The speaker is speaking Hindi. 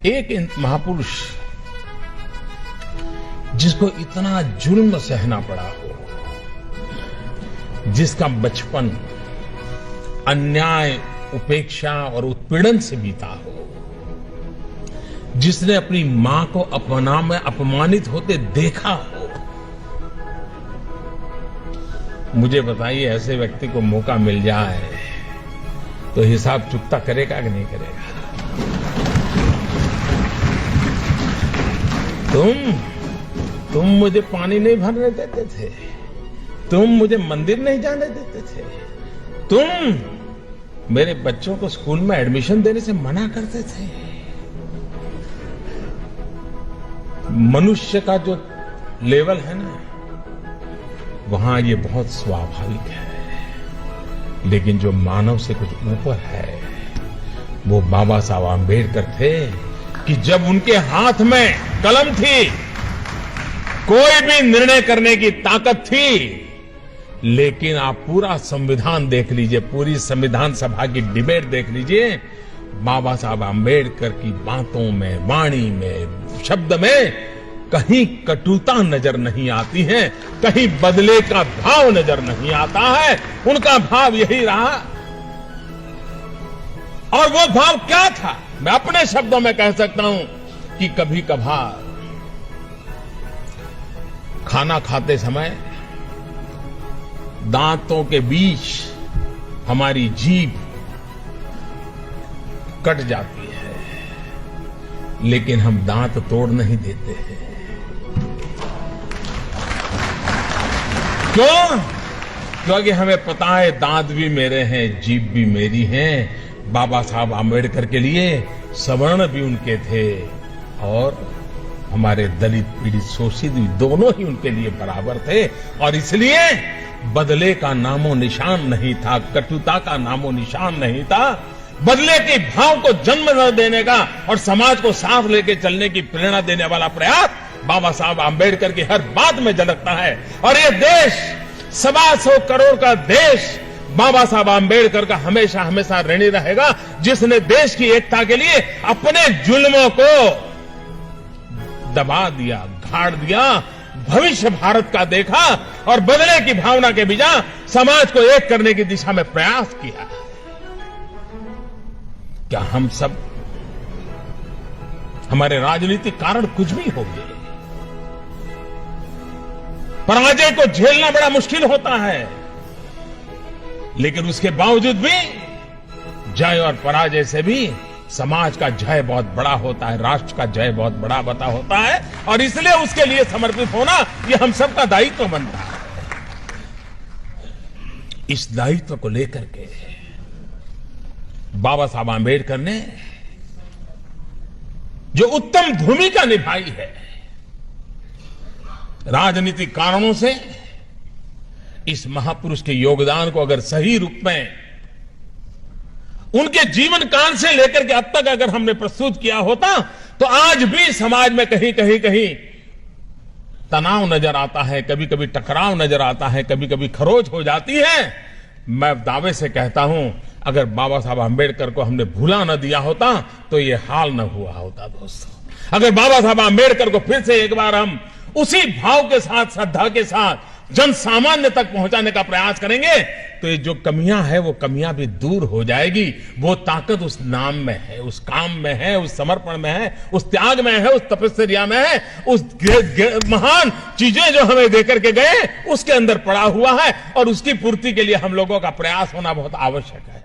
एक महापुरुष जिसको इतना जुल्म सहना पड़ा हो, जिसका बचपन अन्याय, उपेक्षा और उत्पीड़न से बीता हो, जिसने अपनी मां को अपमानित होते देखा हो, मुझे बताइए ऐसे व्यक्ति को मौका मिल जाए तो हिसाब चुकता करेगा कि नहीं करेगा? तुम मुझे पानी नहीं भरने देते थे, तुम मुझे मंदिर नहीं जाने देते थे, तुम मेरे बच्चों को स्कूल में एडमिशन देने से मना करते थे। मनुष्य का जो लेवल है ना, वहां ये बहुत स्वाभाविक है, लेकिन जो मानव से कुछ ऊपर है वो बाबा साहब आंबेडकर थे कि जब उनके हाथ में कलम थी, कोई भी निर्णय करने की ताकत थी। लेकिन आप पूरा संविधान देख लीजिए, पूरी संविधान सभा की डिबेट देख लीजिए, बाबा साहब आंबेडकर की बातों में, वाणी में, शब्द में कहीं कटुता नजर नहीं आती है, कहीं बदले का भाव नजर नहीं आता है। उनका भाव यही रहा। और वो भाव क्या था? मैं अपने शब्दों में कह सकता हूं कि कभी कभार खाना खाते समय दांतों के बीच हमारी जीभ कट जाती है, लेकिन हम दांत तोड़ नहीं देते हैं। क्यों? क्योंकि हमें पता है दांत भी मेरे हैं, जीभ भी मेरी है। बाबा साहब आंबेडकर के लिए सवर्ण भी उनके थे और हमारे दलित, पीड़ित, शोषित भी दोनों ही उनके लिए बराबर थे। और इसलिए बदले का नामो निशान नहीं था, कटुता का नामो निशान नहीं था। बदले के भाव को जन्म न देने का और समाज को साथ लेके चलने की प्रेरणा देने वाला प्रयास बाबा साहब आंबेडकर की हर बात में झलकता है। और ये देश 125 करोड़ का देश बाबा साहब आंबेडकर का हमेशा हमेशा ऋणी रहेगा, जिसने देश की एकता के लिए अपने जुल्मों को दबा दिया, गाड़ दिया, भविष्य भारत का देखा और बदले की भावना के बिना समाज को एक करने की दिशा में प्रयास किया। क्या हम सब, हमारे राजनीतिक कारण कुछ भी होंगे, पराजय को झेलना बड़ा मुश्किल होता है, लेकिन उसके बावजूद भी जय और पराजय से भी समाज का जय बहुत बड़ा होता है, राष्ट्र का जय बहुत बड़ा बता होता है। और इसलिए उसके लिए समर्पित होना ये हम सबका दायित्व बनता है। इस दायित्व को लेकर के बाबा साहब आंबेडकर ने जो उत्तम भूमिका निभाई है, राजनीतिक कारणों से इस महापुरुष के योगदान को अगर सही रूप में उनके जीवन काल से लेकर के अब तक अगर हमने प्रस्तुत किया होता तो आज भी समाज में कहीं कहीं तनाव नजर आता है, कभी कभी टकराव नजर आता है, कभी कभी खरोच हो जाती है। मैं दावे से कहता हूं, अगर बाबा साहब आंबेडकर को हमने भूला न दिया होता तो ये हाल न हुआ होता। दोस्तों, अगर बाबा साहब आंबेडकर को फिर से एक बार हम उसी भाव के साथ, श्रद्धा के साथ जन सामान्य तक पहुंचाने का प्रयास करेंगे तो ये जो कमियां है वो कमियां भी दूर हो जाएगी। वो ताकत उस नाम में है, उस काम में है, उस समर्पण में है, उस त्याग में है, उस तपस्या में है, उस महान चीजें जो हमें देकर के गए उसके अंदर पड़ा हुआ है और उसकी पूर्ति के लिए हम लोगों का प्रयास होना बहुत आवश्यक है।